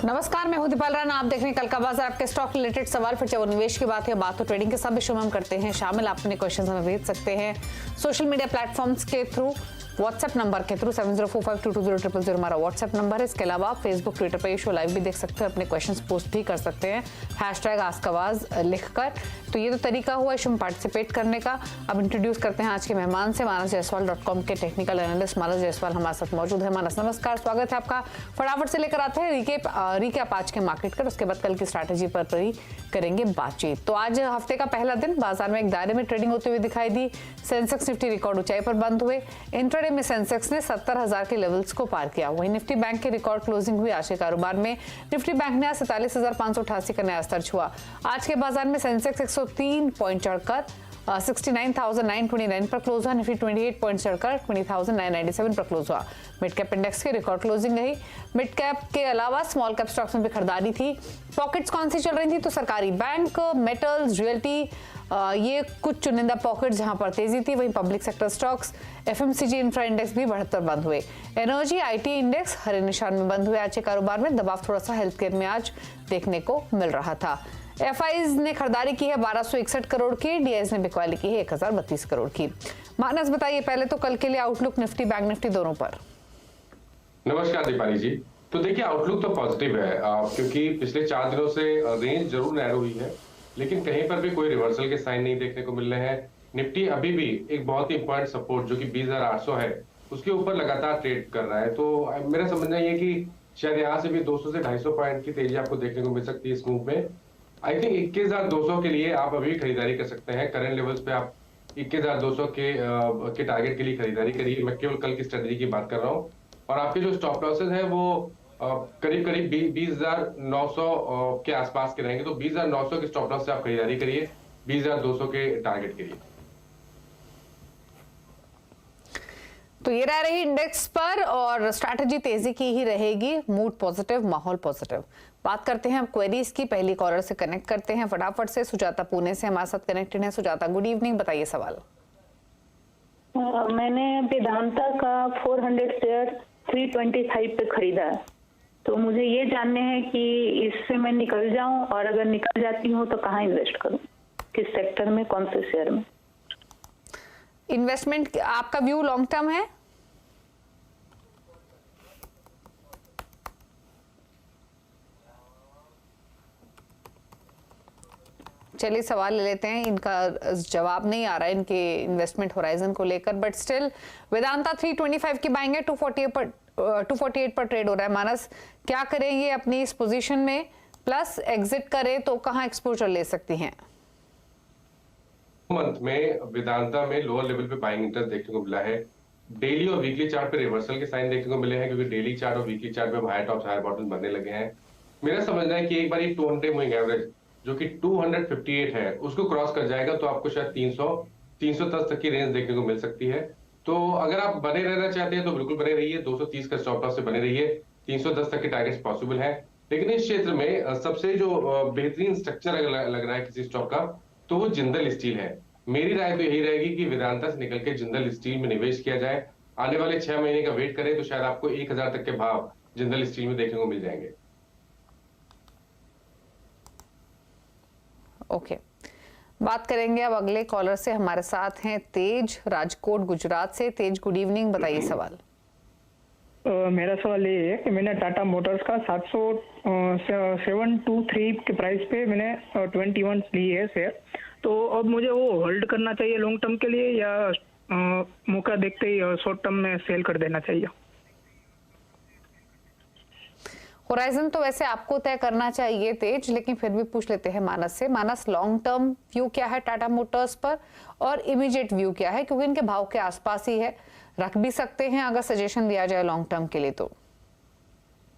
नमस्कार, मैं हूं दीपाल राणा। आप देख रहे हैं कल का बाजार। आपके स्टॉक रिलेटेड सवाल फिर चाहे निवेश की बात है, बात तो ट्रेडिंग के सभी शो में हम करते हैं शामिल। आप अपने क्वेश्चन हमें भेज सकते हैं सोशल मीडिया प्लेटफॉर्म्स के थ्रू, व्हाट्सएप नंबर के थ्रू 7045220000 हमारा व्हाट्सएप नंबर है। इसके अलावा आप फेसबुक ट्विटर पर ये शो लाइव भी देख सकते हैं, अपने क्वेश्चंस पोस्ट भी कर सकते हैं #आस्कआवाज लिखकर। तो ये तो तरीका हुआ शो में पार्टिसिपेट करने का। अब इंट्रोड्यूस करते हैं आज के मेहमान से। manasjaiswal.com के टेक्निकल एनालिस्ट मानस जायसवाल हमारे साथ मौजूद है। मानस नमस्कार, स्वागत है आपका। फटाफट से लेकर आते हैं रिकैप आज के मार्केट का, उसके बाद कल की स्ट्रैटेजी पर करेंगे बातचीत। तो आज हफ्ते का पहला दिन बाजार में एक दायरे में ट्रेडिंग होती हुई दिखाई दी। सेंसेक्स निफ्टी रिकॉर्ड ऊंचाई पर बंद हुए। इंट्राडे में सेंसेक्स ने 70,000 के लेवल्स को पार किया। वहीं निफ्टी बैंक की रिकॉर्ड क्लोजिंग हुई। आज के कारोबार में निफ्टी बैंक ने 47,588 का नया स्तर छुआ। आज के बाजार में सेंसेक्स 103 पॉइंट चढ़कर 69,929 पर क्लोज हुआ। निफ्टी 28 पॉइंट चढ़कर 20,997 पर क्लोज हुआ। मिड कैप इंडेक्स की रिकॉर्ड क्लोजिंग रही। मिड कैप के अलावा स्मॉल कैप स्टॉक्स में भी खरीदारी थी। पॉकेट्स कौन सी चल रही थी? तो सरकारी बैंक, मेटल्स, रियल्टी, ये कुछ चुनिंदा पॉकेट जहां पर तेजी थी। वहीं public sector stocks, FMCG, infra index भी बढ़कर बंद हुए। एनर्जी, आईटी इंडेक्स हरे निशान में बंद हुए। आज के कारोबार में दबाव थोड़ा सा हेल्थ केयर में आज देखने को मिल रहा था। एफआईज ने खरीदारी की है 1261 करोड़ की, डीआईज ने बिकवाली की है 1032 करोड़ की। मानस बताइए पहले तो कल के लिए आउटलुक निफ्टी बैंक निफ्टी दोनों पर। नमस्कार दीपाली जी। तो देखिए आउटलुक तो पॉजिटिव है क्योंकि पिछले 4 दिनों से रेंज जरूर नैरो हुई है, लेकिन कहीं पर भी कोई रिवर्सल के साइन नहीं देखने को मिल रहे हैं। निफ्टी अभी भी एक बहुत ही इंपॉर्टेंट सपोर्ट जो कि 20,800 है उसके ऊपर लगातार ट्रेड कर रहा है। तो मेरा समझना ये कि शायद यहाँ से भी 200 से 250 पॉइंट की तेजी आपको देखने को मिल सकती है इस मूव में। आई थिंक 21,200 के लिए आप अभी खरीदारी कर सकते हैं। करंट लेवल्स पे आप 21,200 के टारगेट के लिए खरीदारी करिए। मैं केवल कल की स्ट्रेटजी की बात कर रहा हूँ। और आपके जो स्टॉप लॉसेज है वो करीब 20,900 के आसपास के रहेंगे। तो 20,900 के स्टॉप लॉस से आप खरीदारी करिए 20,200 के टारगेट के लिए। तो ये रही इंडेक्स पर और स्ट्रैटेजी तेजी की ही रहेगी। मूड पॉजिटिव, माहौल पॉजिटिव। बात करते हैं अब क्वेरीज की। पहली कॉलर से कनेक्ट करते हैं फटाफट से। सुजाता पुणे से हमारे साथ कनेक्टेड है। सुजाता, गुड इवनिंग, बताइए सवाल। मैंने वेदांता का 400 शेयर 325 पे खरीदा है, तो मुझे ये जानने हैं कि इससे मैं निकल जाऊं, और अगर निकल जाती हूं तो कहाँ इन्वेस्ट करूं, किस सेक्टर में, कौन से शेयर में। इन्वेस्टमेंट आपका व्यू लॉन्ग टर्म है? चलिए सवाल ले लेते हैं। इनका जवाब नहीं आ रहा है इनके इन्वेस्टमेंट होराइजन को लेकर, बट स्टिल वेदांता 325 की बाइंग है। 248 पर ट्रेड हो रहा है। मानस, क्या करेंगे अपनी इस पोजीशन में? प्लस एग्जिट करे तो कहां एक्सपोजर ले सकती हैं? मंथ में वेदांता में लोअर लेवल पे बाइंग इंटरेस्ट देखने को मिला है। डेली और वीकली चार्ट पे रिवर्सल के साइन देखने को मिले हैं, क्योंकि डेली चार्ट और वीकली चार्ट पे हायर टॉप्स हायर बॉटम बनने लगे हैं। मेरा समझना है कि एक बार ये 200 मूविंग एवरेज जो कि 258 है उसको क्रॉस कर जाएगा तो आपको शायद 310 तक की रेंज देखने को मिल सकती है। तो अगर आप बने रहना चाहते हैं तो बिल्कुल बने रहिए। 230 का स्टॉप लॉस से बने रहिए। 310 तक के टारगेट्स पॉसिबल है। लेकिन इस क्षेत्र में सबसे जो बेहतरीन स्ट्रक्चर लग रहा है किसी स्टॉक का, तो वो जिंदल स्टील है। मेरी राय तो यही रहेगी कि वेदांता से निकल के जिंदल स्टील में निवेश किया जाए। आने वाले 6 महीने का वेट करें तो शायद आपको 1,000 तक के भाव जिंदल स्टील में देखने को मिल जाएंगे। ओके, बात करेंगे अब अगले कॉलर से। हमारे साथ हैं तेज, राजकोट गुजरात से। तेज, गुड इवनिंग, बताइए सवाल। मेरा सवाल ये है कि मैंने टाटा मोटर्स का 723 के प्राइस पे मैंने 21 ली है शेयर, तो अब मुझे वो होल्ड करना चाहिए लॉन्ग टर्म के लिए, या मौका देखते ही शॉर्ट टर्म में सेल कर देना चाहिए? होराइजन तो वैसे आपको तय करना चाहिए तेज, लेकिन फिर भी पूछ लेते हैं मानस से। मानस, लॉन्ग टर्म व्यू क्या है टाटा मोटर्स पर और इमीडिएट व्यू क्या है? क्योंकि इनके भाव के आसपास ही है, रख भी सकते हैं अगर सजेशन दिया जाए लॉन्ग टर्म के लिए तो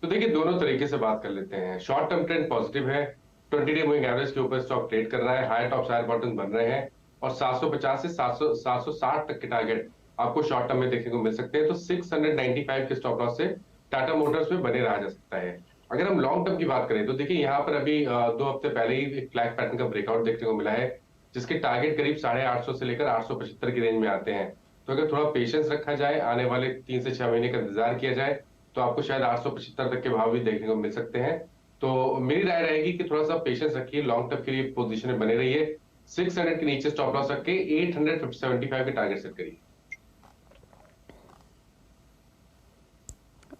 देखिए दोनों तरीके से बात कर लेते हैं। शॉर्ट टर्म ट्रेंड पॉजिटिव है। 20 डे मूविंग एवरेज के ऊपर स्टॉक ट्रेड कर रहा है। हायर टॉप्स हायर बॉटम बन रहे हैं और 750 से 760 तक के टारगेट आपको शॉर्ट टर्म में देखने को मिल सकते हैं। तो 695 के स्टॉप लॉस से टाटा मोटर्स में बने रहा जा सकता है। अगर हम लॉन्ग टर्म की बात करें तो देखिए यहाँ पर अभी 2 हफ्ते पहले ही एक फ्लैग पैटर्न का ब्रेकआउट देखने को मिला है, जिसके टारगेट करीब 850 से लेकर 875 की रेंज में आते हैं। तो अगर थोड़ा पेशेंस रखा जाए, आने वाले 3 से 6 महीने का इंतजार किया जाए, तो आपको शायद 875 तक के भाव भी देखने को मिल सकते हैं। तो मेरी राय रहेगी कि थोड़ा सा पेशेंस रखिए, लॉन्ग टर्म के लिए पोजीशन में बने रहिए। 600 के नीचे स्टॉप लॉस रख के 875 के टारगेट सेट करिए।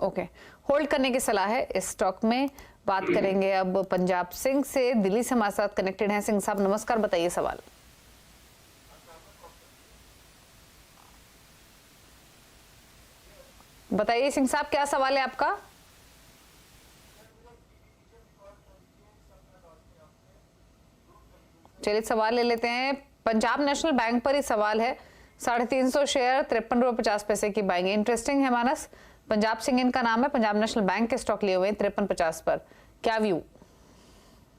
ओके, होल्ड करने की सलाह है इस स्टॉक में। बात करेंगे अब पंजाब सिंह से, दिल्ली से हमारे साथ कनेक्टेड हैं। सिंह साहब नमस्कार, बताइए सवाल। बताइए सिंह साहब, क्या सवाल है आपका? चलिए सवाल ले लेते हैं। पंजाब नेशनल बैंक पर ही सवाल है। 350 शेयर 53.50 की बाइंग। इंटरेस्टिंग है मानस। पंजाब सिंह इनका नाम है, पंजाब नेशनल बैंक के स्टॉक लिए हुए हैं 53.50 पर। क्या व्यू?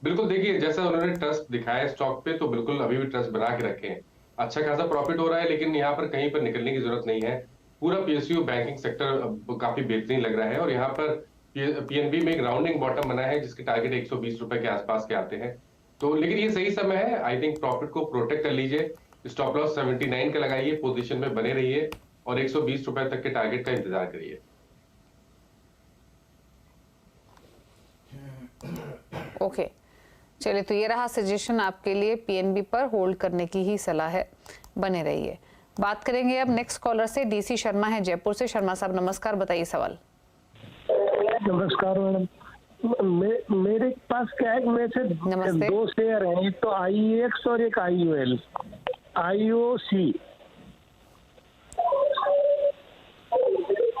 बिल्कुल, देखिए जैसा उन्होंने ट्रस्ट दिखाया स्टॉक पे, तो बिल्कुल अभी भी ट्रस्ट बना के रखें। अच्छा खासा प्रॉफिट हो रहा है, लेकिन यहाँ पर कहीं पर निकलने की जरूरत नहीं है। पूरा पीएसयू बैंकिंग सेक्टर काफी बेहतरीन लग रहा है, और यहाँ पर पीएनबी में एक राउंडिंग बॉटम बना है जिसके टारगेट 120 रुपए के आसपास के आते हैं। तो लेकिन ये सही समय है, आई थिंक प्रॉफिट को प्रोटेक्ट कर लीजिए। स्टॉप लॉस 79 का लगाइए, पोजीशन में बने रहिए और 120 रुपए तक के टारगेट का इंतजार करिए। ओके, चलिए तो ये रहा सजेशन आपके लिए। पीएनबी पर होल्ड करने की ही सलाह है, बने रहिए। बात करेंगे अब नेक्स्ट कॉलर से, डीसी शर्मा है जयपुर से। शर्मा साहब नमस्कार, बताइए सवाल। नमस्कार मैडम, मेरे पास क्या है, मेरे से नमस्ते। 2 शेयर हैं, एक तो IEX और एक IOL, IOC।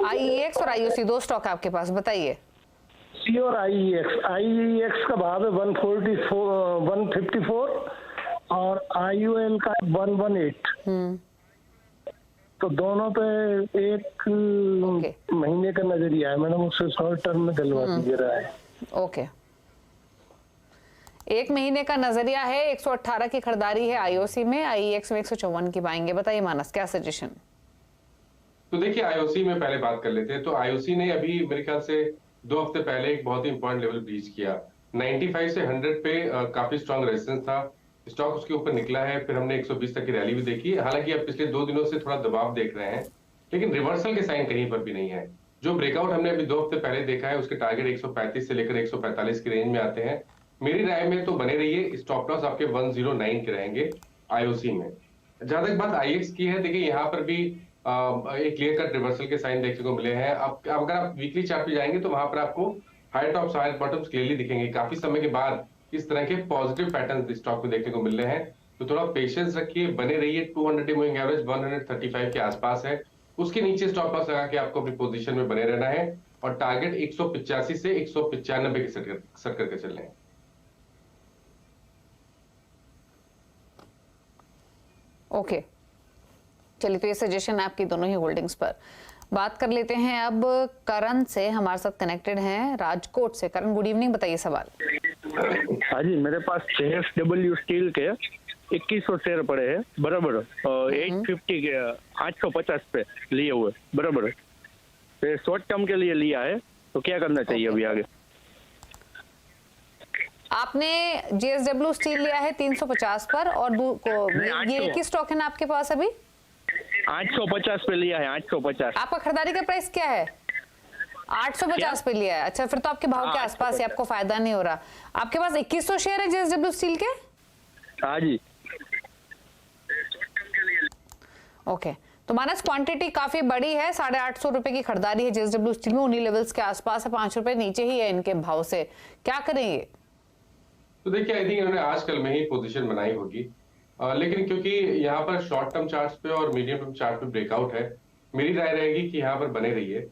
IEX और IOC 2 स्टॉक है आपके पास, बताइए। C और IEX का भाव है 154 और IOL का 118। तो दोनों पे एक महीने का नजरिया है मैडम, उससे शॉर्ट टर्म में दिलवा दीजिए रहा है। ओके, 1 महीने का नजरिया है। 118 की खरीदारी है IOC में, IEX में 154 की बाएंगे। बताइए मानस, क्या सजेशन? तो देखिए IOC में पहले बात कर लेते हैं। तो IOC ने अभी मेरे ख्याल से 2 हफ्ते पहले एक बहुत ही इंपॉर्टेंट लेवल ब्रीच किया। 95 से 100 पे काफी स्ट्रॉन्ग रेजिस्टेंस था, स्टॉक उसके ऊपर निकला है। फिर हमने 120 तक की रैली भी देखी। हालांकि अब पिछले 2 दिनों से थोड़ा दबाव देख रहे हैं, लेकिन रिवर्सल के साइन कहीं पर भी नहीं है। जो ब्रेकआउट हमने अभी 2 हफ्ते पहले देखा है, उसके टारगेट 135 से लेकर 145 की रेंज में आते हैं। मेरी राय में तो बने रहिए, स्टॉप लॉस आपके 109 के रहेंगे IOC में। जहां तक बात IEX की है, देखिए यहाँ पर भी एक क्लियर कट रिवर्सल के साइन देखने को मिले हैं। अब अगर आप वीकली चार्ट पे जाएंगे तो वहां पर आपको high tops high bottoms clearly दिखेंगे। काफी समय के बाद इस तरह के पॉजिटिव पैटर्न स्टॉक में देखने को मिल रहे हैं। तो थोड़ा पेशेंस रखिए, बने रहिए। 200 मूविंग एवरेज 135 के आसपास है, उसके नीचे स्टॉप लॉस लगा के आपको अपनी पोजीशन में बने रहना है, और टारगेट 185 से 195 के सेट करके चलने हैं। ओके, चलिए तो ये सजेशन है आपकी दोनों ही होल्डिंग्स पर। बात कर लेते हैं अब करण से, हमारे साथ कनेक्टेड हैं राजकोट से। करण गुड इवनिंग, बताइए सवाल। हाँ जी, मेरे पास JSW स्टील के 2100 शेयर पड़े हैं, बराबर। 850 के 850 पे लिए हुए, बराबर। शॉर्ट टर्म के लिए लिया है, तो क्या करना चाहिए अभी आगे? आपने JSW स्टील लिया है 350 पर, और ये एक ही स्टॉक है ना आपके पास अभी? 850 पे लिया है, 850। आपका खरीदारी का प्राइस क्या है? 850 पे लिया है। अच्छा, फिर तो आपके भाव के आसपास है, आपको फायदा नहीं हो रहा। आपके पास 2100 शेयर है JSW स्टील के? हाँ जी। ओके, तो मानस क्वांटिटी काफी बड़ी है। 850 रुपए की खरीदारी है JSW स्टील में, उन्हीं लेवल्स के आसपास है, 5 रुपए नीचे ही है इनके भाव से। क्या करेंगे? तो देखिए आई थिंक इन्होंने आजकल में ही पोजीशन बनाई होगी, लेकिन क्योंकि यहाँ पर शॉर्ट टर्म चार्ट्स पे और मीडियम टर्म चार्ट पे ब्रेकआउट है, मेरी राय रहेगी कि यहाँ पर बने रहिए।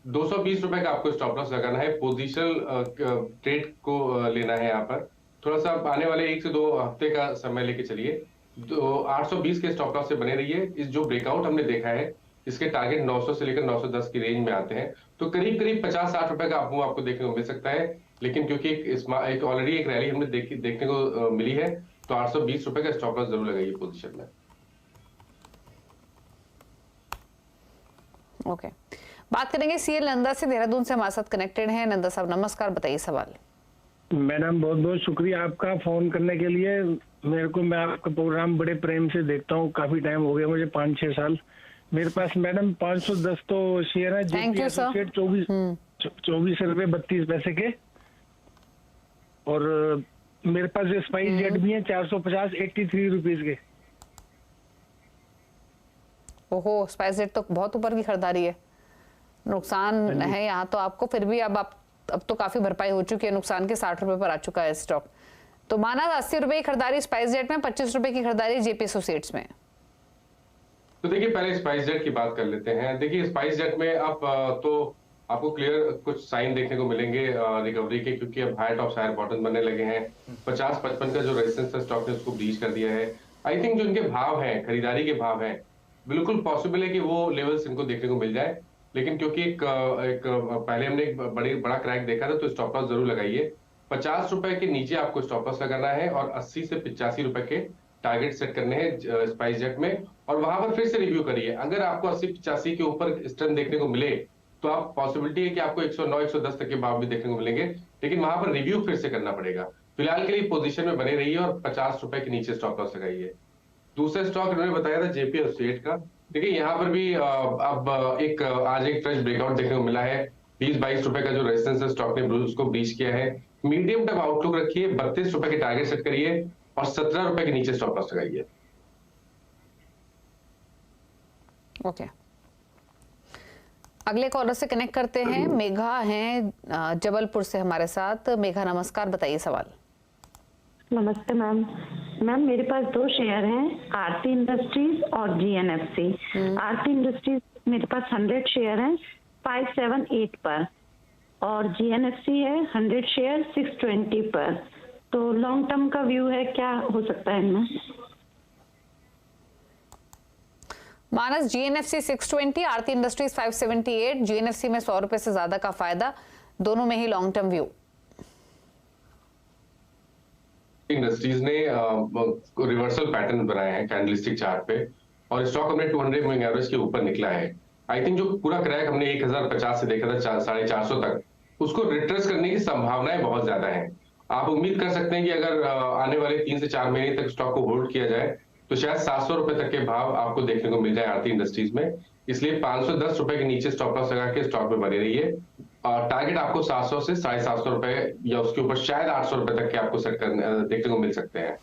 220 रुपए का आपको स्टॉप लॉस लगाना है, पोजीशनल ट्रेड को लेना है। यहाँ पर थोड़ा सा आने वाले 1 से 2 हफ्ते का समय लेके चलिए। 820 के स्टॉप लॉस से बने रहिए। इस जो ब्रेकआउट हमने देखा है, इसके टारगेट 900 से लेकर 910 की रेंज में आते हैं। तो करीब करीब 50-60 रुपए का आपको देखने को मिल सकता है, लेकिन क्योंकि एक ऑलरेडी एक रैली हमने देखने को मिली है, तो 820 रुपए का स्टॉप लॉस जरूर लगाइए पोजीशन में। ओके, बात करेंगे CL नंदा से, देहरादून से हमारे साथ कनेक्टेड हैं। नंदा साहब नमस्कार, बताइए सवाल। मैडम बहुत बहुत शुक्रिया आपका फोन करने के लिए। मैं आपका प्रोग्राम बड़े प्रेम से देखता हूँ, काफी टाइम हो गया मुझे, 5-6 साल। मेरे पास मैडम 510 तो शेयर है, थैंक यू सर। 24 रुपए 32 पैसे के। और मेरे पास स्पाइस जेट भी है 450 83 रुपीज के। ओहो, स्पाइस जेट तो बहुत ऊपर की खरीदारी है, नुकसान है यहाँ तो आपको, फिर भी अब तो काफी भरपाई हो चुकी है, नुकसान के 60 रुपए पर आ चुका है स्टॉक। तो माना 80 रुपए की खरीदारी स्पाइस जेट में, 25 रुपए की खरीदारी जेपी एसोसिएट्स में। तो देखिए पहले स्पाइस जेट की बात कर लेते हैं। देखिए स्पाइस जेट में अब तो आपको क्लियर कुछ साइन देखने को मिलेंगे रिकवरी के, क्योंकि अब हाई टॉप हायर बॉटम बनने लगे हैं। 50-55 का जो रेजिस्टेंस है स्टॉक ने उसको ब्रीच कर दिया है। आई थिंक जो इनके भाव हैं, खरीदारी के भाव हैं, बिल्कुल पॉसिबल है कि वो लेवल्स इनको देखने को मिल जाए, लेकिन क्योंकि एक पहले हमने एक बड़ा क्रैक देखा था, तो स्टॉप लॉस जरूर लगाइए। 50 रुपए के नीचे आपको स्टॉप लॉस लगाना है और 80 से 85 रुपए के टारगेट सेट करने हैं स्पाइस जेट में, और वहां पर फिर से रिव्यू करिए। अगर आपको 80-85 के ऊपर स्ट्रेंथ देखने को मिले तो आप पॉसिबिलिटी है कि आपको 109-110 तक के भाव भी देखने को मिलेंगे, लेकिन वहां पर रिव्यू फिर से करना पड़ेगा। फिलहाल के लिए पोजीशन में बने रहिए और 50 रुपए के नीचे स्टॉप लॉस लगाइए। दूसरा स्टॉक इन्होंने बताया था जेपी एसोसिएट का। देखिए यहाँ पर भी अब आज एक फ्रेश ब्रेकआउट देखने को मिला है। 20-22 रुपए का जो रेजिस्टेंस है स्टॉक ने उसको ब्रीच किया है। मीडियम टर्म आउटलुक रखिए, 32 रुपए के टारगेट सेट करिए और 17 रुपए के नीचे स्टॉप लॉस लगाइए। ओके, अगले कॉलर से कनेक्ट करते हैं। मेघा हैं जबलपुर से हमारे साथ। मेघा नमस्कार, बताइए सवाल। नमस्ते मैम। मैम मेरे पास 2 शेयर हैं, आरती इंडस्ट्रीज और जीएनएफसी। आरती इंडस्ट्रीज मेरे पास 100 शेयर हैं 578 पर, और जीएनएफसी है 100 शेयर 620 पर। तो लॉन्ग टर्म का व्यू है, क्या हो सकता है इनमें? मानस जीएनएफसी 620, आरती इंडस्ट्रीज 578, जीएनएफसी में 100 रुपए से ज्यादा का फायदा, दोनों में ही लॉन्ग टर्म व्यू। इंडस्ट्रीज ने रिवर्सल पैटर्न बनाए हैं कैंडलस्टिक चार्ट पे, और स्टॉक हमने 200 मूविंग एवरेज के ऊपर निकला है। आई थिंक जो पूरा क्रैक हमने 1050 से देखा था 450 तक, उसको रिट्रेस करने की संभावनाएं बहुत ज्यादा हैं। आप उम्मीद कर सकते हैं कि अगर आने वाले 3 से 4 महीने तक स्टॉक को होल्ड किया जाए तो शायद 700 रुपए तक के भाव आपको देखने को मिल जाए आरती इंडस्ट्रीज में। इसलिए 510 रुपए के नीचे स्टॉप लॉस लगा के स्टॉक में बने रहिए। टारगेट आपको 700 से 750 रुपए या उसके ऊपर शायद 800 रुपए तक के आपको सेट करने देखने को मिल सकते हैं।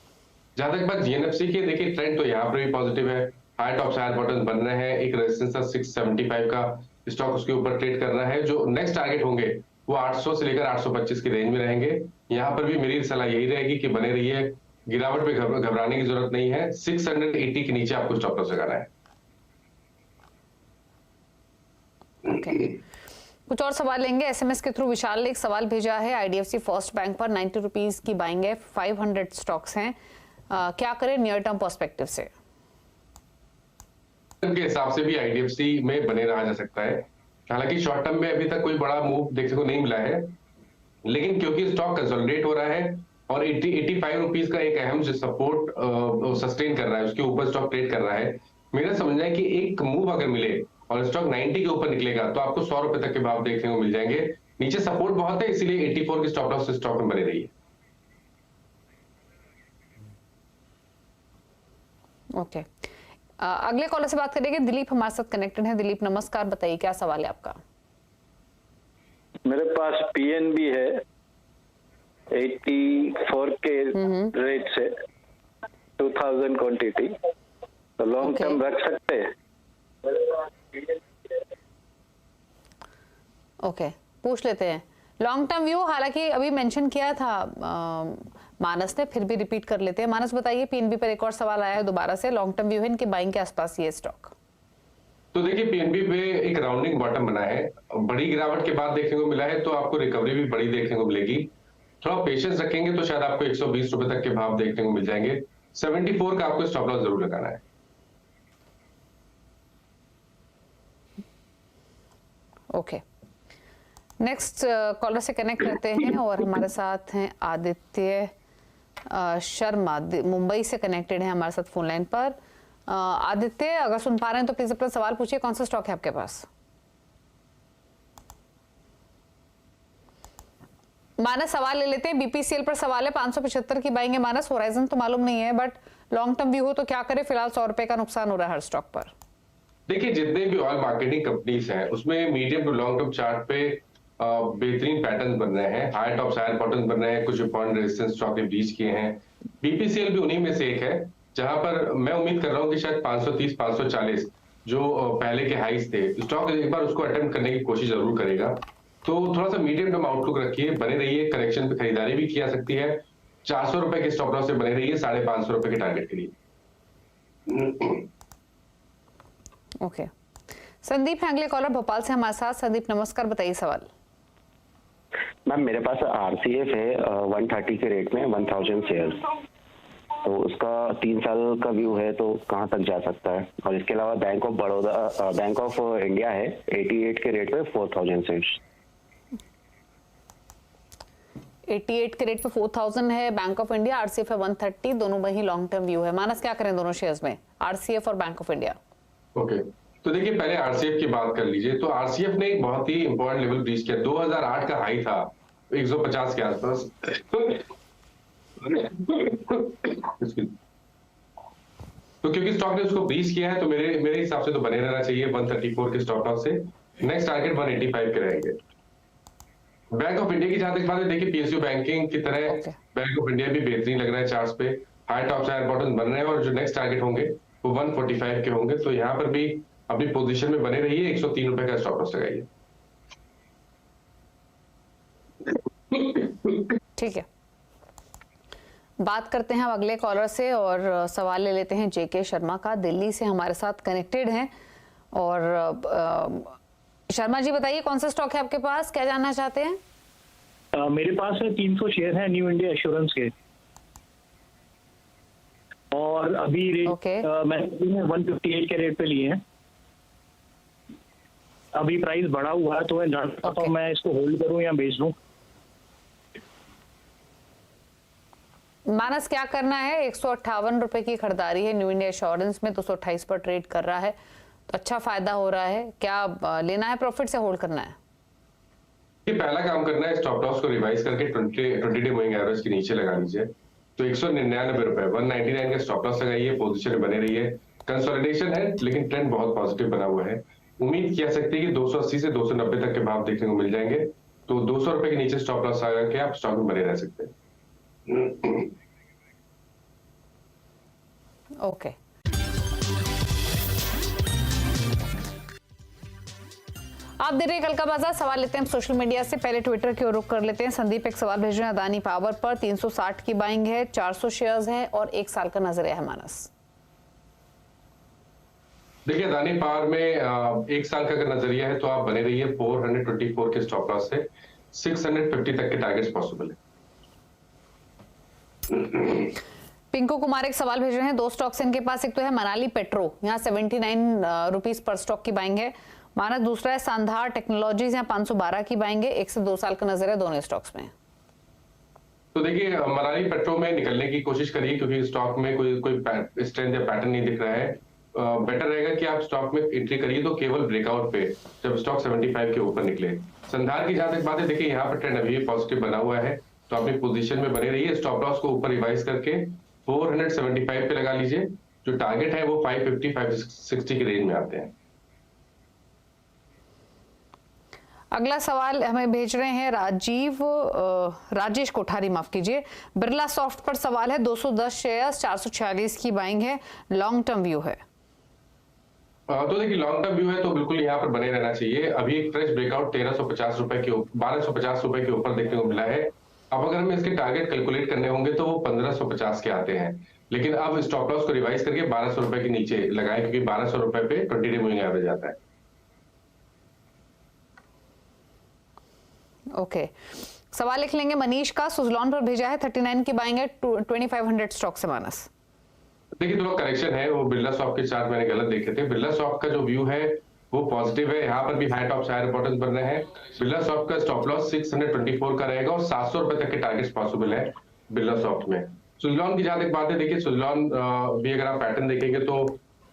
जहां तक बात जीएनएफसी की, देखिए ट्रेंड तो यहाँ पर भी पॉजिटिव है। हाई टॉप हायर बॉटम बन रहे हैं। एक रेजिस्टेंस था 675 का, स्टॉक उसके ऊपर ट्रेड कर रहा है। जो नेक्स्ट टारगेट होंगे वो 800 से लेकर 825 की रेंज में रहेंगे। यहाँ पर भी मेरी सलाह यही रहेगी कि बने रहिए, गिरावट पे घबराने की जरूरत नहीं है। 680 के नीचे आपको स्टॉप लॉस लगाना है। कुछ और सवाल लेंगे एसएमएस के थ्रू। विशाल ने एक सवाल भेजा है, आईडीएफसी फर्स्ट बैंक पर 90 रुपीज की बाइंग है, 500 स्टॉक्स हैं, क्या करें नियर टर्म पर्सपेक्टिव से? के हिसाब से भी आईडीएफसी में बने रहा जा सकता है। हालांकि शॉर्ट टर्म में अभी तक कोई बड़ा मूव देखने को नहीं मिला है, लेकिन क्योंकि स्टॉक कंसोलिडेट हो रहा है और 85 रुपीज का एक अहम जो सपोर्ट सस्टेन कर रहा है, उसके ऊपर स्टॉक ट्रेड कर रहा है। मेरा समझना है कि एक मूव अगर मिले और स्टॉक 90 के ऊपर निकलेगा तो आपको 100 रुपए तक के भाव देखने को मिल जाएंगे। नीचे सपोर्ट बहुत है, इसीलिए 84 की स्टॉप लॉस से स्टॉक में बने रही है। ओके, अगले कॉलर से बात करेंगे। दिलीप हमारे साथ कनेक्टेड है। दिलीप नमस्कार, बताइए क्या सवाल है आपका? मेरे पास पीएनबी है 84 के रेट से 2000 क्वांटिटी, तो लॉन्ग टर्म रख सकते हैं? ओके, पूछ लेते हैं लॉन्ग टर्म व्यू। हालांकि अभी मेंशन किया था मानस ने, फिर भी रिपीट कर लेते हैं। मानस बताइए, पीएनबी पर एक और सवाल आया है दोबारा से, लॉन्ग टर्म व्यू है इनके बाइंग के आसपास ये स्टॉक। तो देखिए पीएनबी पे एक राउंडिंग बॉटम बना है, बड़ी गिरावट के बाद देखने को मिला है, तो आपको रिकवरी भी बड़ी देखने को मिलेगी। थोड़ा पेशेंस रखेंगे तो शायद आपको 120 रुपए तक के भाव देखने को मिल जाएंगे। 74 का आपको स्टॉप लॉस जरूर लगाना है। ओके, नेक्स्ट कॉलर से कनेक्ट करते हैं और हमारे साथ हैं आदित्य शर्मा, मुंबई से कनेक्टेड है हमारे साथ फोन लाइन पर। आदित्य अगर सुन पा रहे हैं तो प्लीज अपना सवाल पूछिए, कौन सा स्टॉक है आपके पास? मानस सवाल ले लेते हैं। बीपीसीएल पर सवाल है, 575 की बाइंग है मानस। होराइजन तो मालूम नहीं है, बट लॉन्ग टर्म व्यू हो तो क्या करे? फिलहाल 100 रुपए का नुकसान हो रहा है हर स्टॉक पर। देखिए जितने भी ऑयल मार्केटिंग कंपनीज हैं उसमें medium to long term chart पे बेहतरीन पैटर्न बन रहे हैं, हाई टॉप्स हायर बॉटम्स बन रहे हैं, कुछ इंपॉर्टेंट रेजिस्टेंस स्टॉक ने ब्रीच किए हैं। बीपीसीएल भी उन्हीं में से एक है जहां पर मैं उम्मीद कर रहा हूं कि शायद 530 540 जो पहले के हाईज थे, स्टॉक एक बार उसको अटेम्प्ट करने की कोशिश जरूर करेगा। तो थोड़ा सा मीडियम टर्म आउटलुक रखिए, बने रहिए, करेक्शन पे खरीदारी भी किया सकती है। 400 रुपए के स्टॉप लॉस से बने रहिए 550 रुपए के टारगेट के लिए। ओके, संदीप है अगले कॉलर भोपाल से हमारे साथ। संदीप नमस्कार, बताइए सवाल। मैम मेरे पास आरसीएफ है 130 के रेट में 1000 शेयर्स, तो उसका 3 साल का व्यू है तो कहाँ तक जा सकता है? और इसके अलावा बैंक ऑफ इंडिया है 88 के रेट पे 4000 शेयर्स। 88 के रेट पे 4000 है बैंक ऑफ इंडिया, आरसीएफ है 130, दोनों में ही लॉन्ग टर्म व्यू है। मानस क्या करें दोनों शेयर्स में, आरसीएफ और बैंक ऑफ इंडिया? ओके, तो देखिए पहले आरसीएफ की बात कर लीजिए। तो आरसीएफ ने एक बहुत ही इंपॉर्टेंट लेवल ब्रीच किया, 2008 का हाई था 150 के आसपास। तो क्योंकि स्टॉक ने उसको ब्रीच किया है तो मेरे हिसाब से तो बने रहना चाहिए 134 के स्टॉप लॉस से। नेक्स्ट टारगेट 185 के रहेंगे। बैंक ऑफ इंडिया की जहां तक बात है, देखिए पीएसयू बैंकिंग की तरह बैंक ऑफ इंडिया भी बेहतरीन लग रहा है चार्ट्स पे, हाई टॉप्स हायर बॉटम्स बन रहे हैं और जो नेक्स्ट टारगेट होंगे वो 145 के होंगे। तो यहाँ पर भी अपनी पोजीशन में बने रहिए, 103 रुपए का स्टॉप लॉस लगाइए। ठीक है, बात करते हैं अब अगले कॉलर से और सवाल ले लेते हैं जेके शर्मा का, दिल्ली से हमारे साथ कनेक्टेड हैं। और शर्मा जी बताइए कौन सा स्टॉक है आपके पास, क्या जानना चाहते हैं? मेरे पास है 300 शेयर है न्यू इंडिया एश्योरेंस के, और अभी रेट मैंने 158 के रेट पे लिए हैं। अभी प्राइस बढ़ा हुआ है तो मैं जानता हूं मैं इसको होल्ड करूं या बेच दूं। मानस क्या करना है, 158 रुपए की खरीदारी है न्यू इंडिया एश्योरेंस में, 228 पर ट्रेड कर रहा है तो अच्छा फायदा हो रहा है। क्या लेना है प्रॉफिट से होल्ड करना है? पहला काम करना है, स्टॉप लॉस को रिवाइज करके 20 डे मूविंग एवरेज के नीचे लगा लीजिए। तो 199 रुपए 199 का स्टॉप लॉस लगाइए, पोजीशन में बने रहिए। कंसोलिडेशन है लेकिन ट्रेंड बहुत पॉजिटिव बना हुआ है। उम्मीद किया सकती है कि 280 से 290 तक के भाव देखने को मिल जाएंगे। तो 200 रुपए के नीचे स्टॉप लॉस लगा के आप स्टॉक में बने रह सकते हैं। ओके, आप दे रहे हैं कल का बाजार। सवाल लेते हैं सोशल मीडिया से, पहले ट्विटर की ओर रुख कर लेते हैं। संदीप एक सवाल भेज रहे हैं, अदानी पावर पर 360 की बाइंग है, 400 शेयर्स हैं और 1 साल का नजरिया है। मानस देखिए अदानी पावर में 1 साल का अगर नजरिया है तो आप बने रहिए, 424 के स्टॉप लॉस से 650 तक के टारगेट्स पॉसिबल है। पिंकू कुमार एक सवाल भेज रहे हैं, 2 स्टॉक्स इनके पास, एक तो है मनाली पेट्रो, यहाँ 79 रुपीज पर स्टॉक की बाइंग है। मानस दूसरा है सांधार टेक्नोलॉजीज, यहाँ 512 की बाइंग है। 1 से 2 साल का नजर है दोनों स्टॉक्स में। तो देखिए मनाली पेट्रो में निकलने की कोशिश करिए क्योंकि स्टॉक में कोई स्ट्रेंथ या पैटर्न नहीं दिख रहा है। बेटर रहेगा कि आप स्टॉक में एंट्री करिए तो केवल ब्रेकआउट पे, जब स्टॉक 75 के ऊपर निकले। संधार की जहां तक बात है, देखिए यहाँ पर ट्रेंड अभी भी पॉजिटिव बना हुआ है तो अपनी पोजीशन में बने रहिए। स्टॉप लॉस को ऊपर रिवाइज करके 475 पे लगा लीजिए। जो टारगेट है वो 550 560 के रेंज में आते हैं। अगला सवाल हमें भेज रहे हैं राजेश कोठारी, माफ कीजिए। बिरला सॉफ्ट पर सवाल है, 210 शेयर्स, 446 की बाइंग है, लॉन्ग टर्म व्यू है। तो देखिए लॉन्ग टर्म व्यू है तो बिल्कुल यहाँ पर बने रहना चाहिए। अभी एक फ्रेश ब्रेकआउट 1350 रुपए के 1250 रुपए के ऊपर देखने को मिला है। अब अगर हमें इसके टारगेट कैलकुलेट करने होंगे तो वो 1550 के आते हैं, लेकिन अब स्टॉप लॉस को रिवाइज करके 1200 रुपए के नीचे लगाए क्योंकि 1200 रुपए पे 20 डे मूविंग एवरेज आता है। ओके, सवाल लिख लेंगे मनीष का, सुजलॉन पर भेजा है, 39 की बाइंग है, 2500 स्टॉक से। मानस देखिए थोड़ा करेक्शन है, वो बिरला सॉफ्ट के चार्ट मैंने गलत देखे थे। बिरला सॉफ्ट का जो व्यू है वो पॉजिटिव है, यहाँ पर भी हाई टॉप्स हायर बॉटम्स बन रहे हैं। बिरला सॉफ्ट का स्टॉप लॉस 624 का रहेगा और 700 रुपए तक के टारगेट्स पॉसिबल है बिरला सॉफ्ट में। सुजलॉन की जहां तक बात है, देखिए सुजलॉन भी अगर आप पैटर्न देखेंगे तो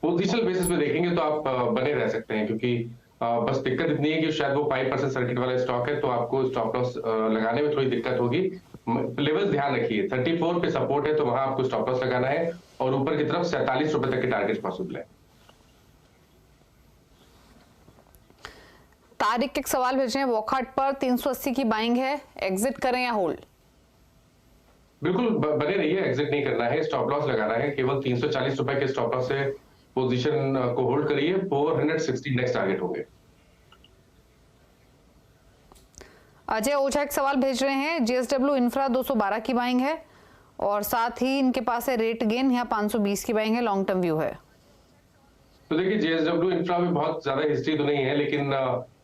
पोजिशनल बेसिस पे देखेंगे तो आप बने रह सकते हैं क्योंकि बस दिक्कत इतनी है कि शायद वो 5% सर्किट वाला स्टॉक है तो आपको स्टॉप लॉस लगाने में थोड़ी दिक्कत होगी। लेवल्स ध्यान रखिए, 34 पे सपोर्ट है तो वहां आपको स्टॉप लॉस लगाना है और ऊपर की तरफ 47 रुपए तक के टारगेट पॉसिबल है। तारिक एक सवाल भेजे हैं, वॉकहार्ट पर 380 की बाइंग है, एग्जिट करें या होल्ड? बिल्कुल बने रहिए, एग्जिट नहीं करना है, स्टॉप लॉस लगाना है, केवल 340 रुपए के स्टॉप लॉस से पोजीशन को होल्ड करिए। 460 नेक्स्ट टारगेट होंगे। अजय ओझा एक सवाल भेज रहे हैं, जेएसडब्ल्यू इंफ्रा 212 की बाइंग है और साथ ही इनके पास है रेट गेन, यहाँ 520 की बाइंग है, लॉन्ग टर्म व्यू है। तो देखिए जेएसडब्ल्यू इंफ्रा में बहुत ज्यादा हिस्ट्री तो नहीं है, लेकिन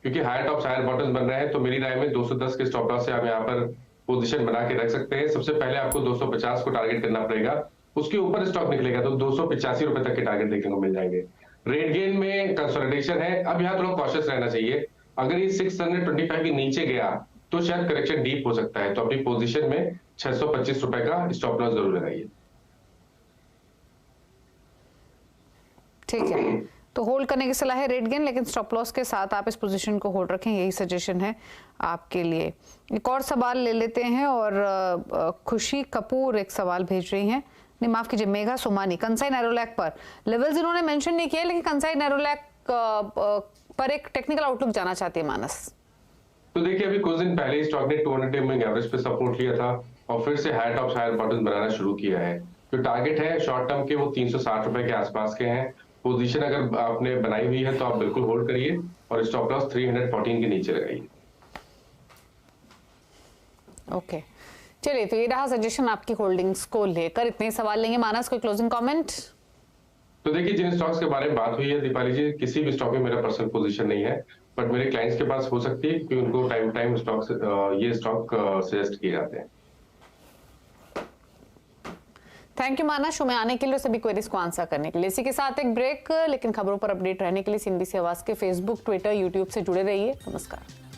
क्योंकि हायर टॉप्स हायर बॉटम्स बन रहे हैं, तो मेरी राय में 210 के स्टॉप लॉस से आप यहाँ पर पोजीशन बना के रख सकते हैं। सबसे पहले आपको 250 को टारगेट करना पड़ेगा, उसके ऊपर स्टॉक निकलेगा तो 285 रुपए तक के टारगेट देखने को मिल जाएंगे। रेट गेन में कंसोलिडेशन है, अब यहाँ थोड़ा कॉशियस रहना चाहिए। अगर ये 625 के नीचे गया तो शायद करेक्शन डीप हो सकता है, तो अपनी पोजीशन में 625 रुपए का स्टॉप लॉस जरूर लगाइए। ठीक है, तो होल्ड करने की सलाह है रेट गेन, लेकिन स्टॉप लॉस के साथ आप इस पोजीशन को होल्ड रखें, यही सजेशन है आपके लिए। एक और सवाल ले लेते हैं, और खुशी कपूर एक सवाल भेज रही हैं, नहीं माफ कीजिए, मेघा सोमानी कंसाई नैरोलैक पर लेवल्स इन्होंने मेंशन नहीं किया, लेकिन कंसाई नैरोलैक पर एक टेक्निकल आउटलुक जाना चाहती है मानस। तो देखिए अभी कुछ दिन पहले स्टॉक ने 200 मूविंग एवरेज पे सपोर्ट लिया था और फिर से हायर टॉप्स हायर बॉटम्स बनाना शुरू किया है। जो टारगेट है शॉर्ट टर्म के वो 360 रुपए के आसपास के हैं। पोजीशन अगर आपने बनाई हुई है तो आप बिल्कुल होल्ड करिए और स्टॉप लॉस 314 के नीचे लगाइए। ओके, चलिए, तो ये रहा सजेशन आपकी होल्डिंग्स को लेकर। इतने सवाल लेंगे। मानस, कोई क्लोजिंग कमेंट? तो देखिए जिन स्टॉक्स के बारे में बात हुई है दीपाली जी, किसी भी स्टॉक में मेरा पर्सनल पोजीशन नहीं है, बट मेरे क्लाइंट्स के पास हो सकती है क्योंकि उनको टाइम टाइम ये स्टॉक सजेस्ट किए जाते हैं। थैंक यू मानस, शो में आने के लिए, सभी क्वेरीज को आंसर करने के लिए। इसी के साथ एक ब्रेक, लेकिन खबरों पर अपडेट रहने के लिए CNBC आवाज के फेसबुक, ट्विटर, यूट्यूब से जुड़े रहिए। नमस्कार।